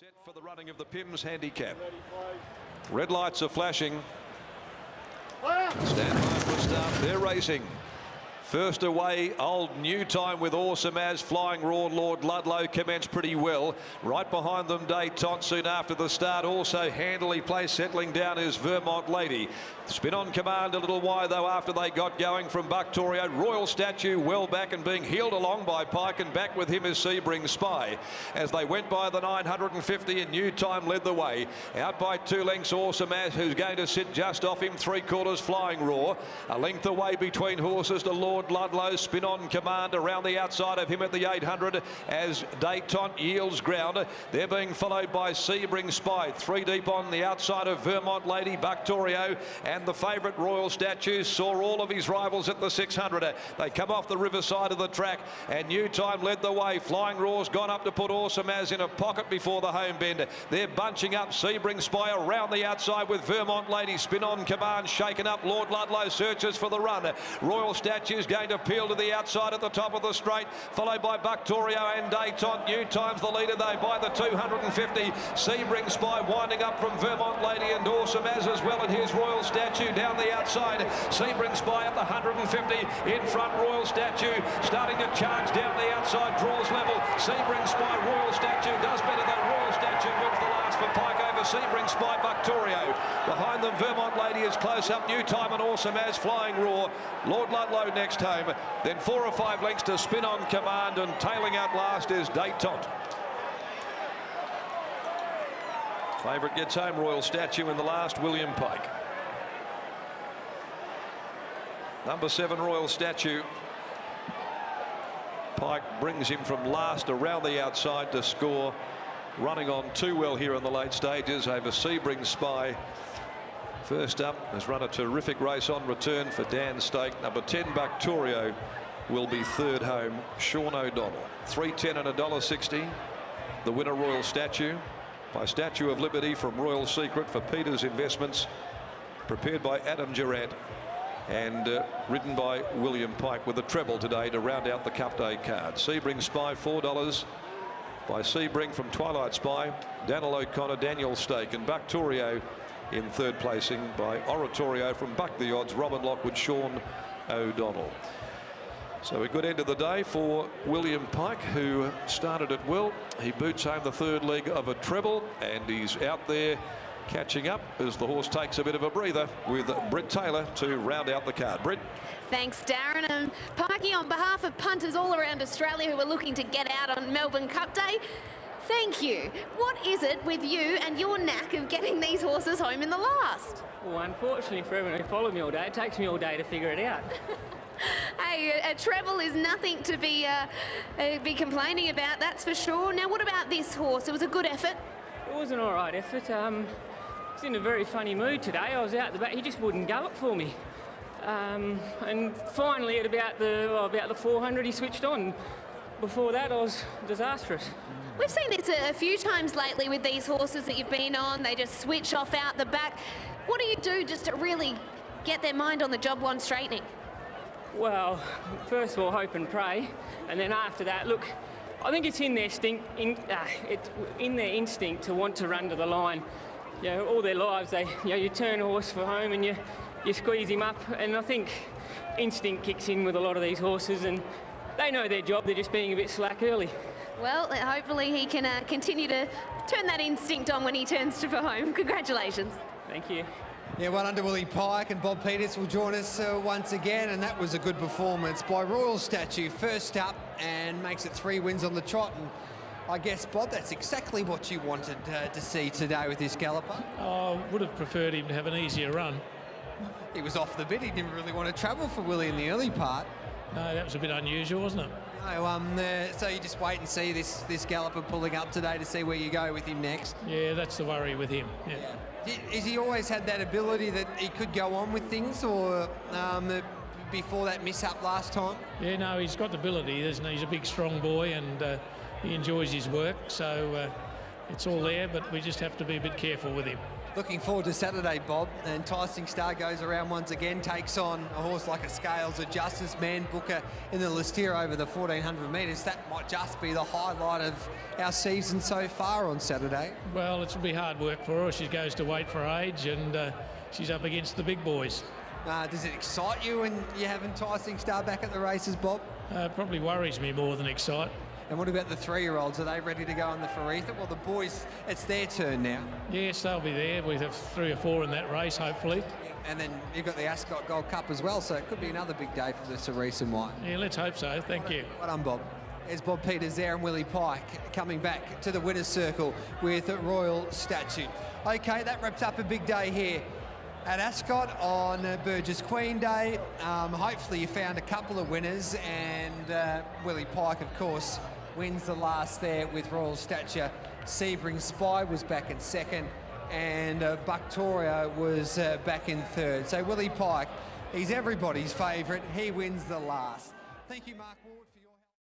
Set for the running of the PIMS handicap. Red lights are flashing. Stand by for a start. They're racing. First away, Old New Time with Awesome As. Flying Raw Lord Ludlow commenced pretty well. Right behind them, Dayton soon after the start. Also handily placed, settling down is Vermont Lady. Spin on Command a little wide though after they got going from Bucktorio. Royal Statue well back and being heeled along by Pike, and back with him is Sebring Spy. As they went by the 950 and New Time led the way. Out by 2 lengths, Awesome As, who's going to sit just off him 3/4 Flying Raw. A length away between horses to Lord Ludlow. Spin on Command around the outside of him at the 800 as Dayton yields ground. They're being followed by Sebring Spy. 3 deep on the outside of Vermont Lady, Bucktorio, and the favourite Royal Statue saw all of his rivals at the 600. They come off the riverside of the track, and New Time led the way. Flying Raw's gone up to put Awesome As in a pocket before the home bend. They're bunching up. Sebring Spy around the outside with Vermont Lady. Spin on Command shaken up. Lord Ludlow searches for the run. Royal Statue's going to peel to the outside at the top of the straight, followed by Bucktorio and Dayton. New Time's the leader though by the 250. Sebring Spy winding up from Vermont Lady and Awesome As well, and here's Royal Statue down the outside. Sebring Spy at the 150 in front. Royal Statue starting to charge down the outside, draws level. Sebring Spy, Royal Statue does better though. Royal Statue wins the last for Pike over Sebring Spy, Bucktorio. Behind them, Vermont Lady is close up. New Time and Awesome As. Flying Raw. Lord Ludlow next home. Then 4 or 5 lengths to Spin on Command, and tailing out last is Dayton. Favourite gets home, Royal Statue in the last, William Pike. Number 7, Royal Statue. Pike brings him from last around the outside to score. Running on too well here in the late stages over Sebring Spy. First up has run a terrific race on return for Dan Stake. Number 10, Bucktorio, will be third home, Sean O'Donnell. 3.10 and $1.60. The winner, Royal Statue, by Statue of Liberty from Royal Secret for Peters Investments, prepared by Adam Durant and ridden by William Pike, with a treble today to round out the Cup Day card. Sebring Spy, $4 by Sebring from Twilight Spy, Daniel O'Connor, Daniel Stake, and Bucktorio in third placing by Oratorio from Buck the Odds, Robin Lockwood, Sean O'Donnell. So a good end of the day for William Pike, who started it well. He boots home the third leg of a treble, and he's out there catching up as the horse takes a bit of a breather with Britt Taylor to round out the card. Britt. Thanks, Darren. And Pikey, on behalf of punters all around Australia who are looking to get out on Melbourne Cup Day, thank you. What is it with you and your knack of getting these horses home in the last? Well, unfortunately for everyone who followed me all day, it takes me all day to figure it out. Hey, a treble is nothing to be complaining about, that's for sure. Now, what about this horse? It was a good effort. It was an all right effort. I was in a very funny mood today. I was out the back. He just wouldn't gallop for me. And finally, at about the 400, he switched on. Before that, I was disastrous. We've seen this a few times lately with these horses that you've been on. They just switch off out the back. What do you do just to really get their mind on the job one straightening? Well, first of all, hope and pray, and then after that, look, I think it's in their instinct to want to run to the line. You know, all their lives, you turn a horse for home and you squeeze him up, and I think instinct kicks in with a lot of these horses, and they know their job. They're just being a bit slack early. Well, hopefully he can continue to turn that instinct on when he turns to for home. Congratulations. Thank you. Yeah, well under Willie Pike, and Bob Peters will join us once again, and that was a good performance by Royal Statue, first up, and makes it 3 wins on the trot. And I guess, Bob, that's exactly what you wanted to see today with this galloper. I would have preferred him to have an easier run. He was off the bit. He didn't really want to travel for Willie in the early part. No, that was a bit unusual, wasn't it? No, so you just wait and see this galloper pulling up today to see where you go with him next. Yeah, that's the worry with him. Yeah. Has he always had that ability that he could go on with things, or before that mishap last time? Yeah, no, he's got the ability, isn't he? He's a big, strong boy, and he enjoys his work, so it's all there, but we just have to be a bit careful with him. Looking forward to Saturday, Bob. And Enticing Star goes around once again, takes on a horse like a Scales of Justice, Man Booker in the list here over the 1400 metres. That might just be the highlight of our season so far on Saturday. Well, it'll be hard work for her. She goes to weight for age, and she's up against the big boys. Does it excite you when you have Enticing Star back at the races, Bob? Probably worries me more than excite. And what about the 3-year-olds? Are they ready to go on the Faritha? Well, the boys, it's their turn now. Yes, they'll be there. We have 3 or 4 in that race, hopefully. And then you've got the Ascot Gold Cup as well, so it could be another big day for the Cerise and White. Yeah, let's hope so. Thank you. Well done, Bob. There's Bob Peters there and Willie Pike coming back to the winner's circle with Royal Statute. Okay, that wraps up a big day here at Ascot on Burgess Queen Day. Hopefully you found a couple of winners, and Willie Pike, of course, wins the last there with Royal Stature. Sebring Spy was back in second, and Bucktoria was back in third. So Willie Pike, he's everybody's favourite. He wins the last. Thank you, Mark.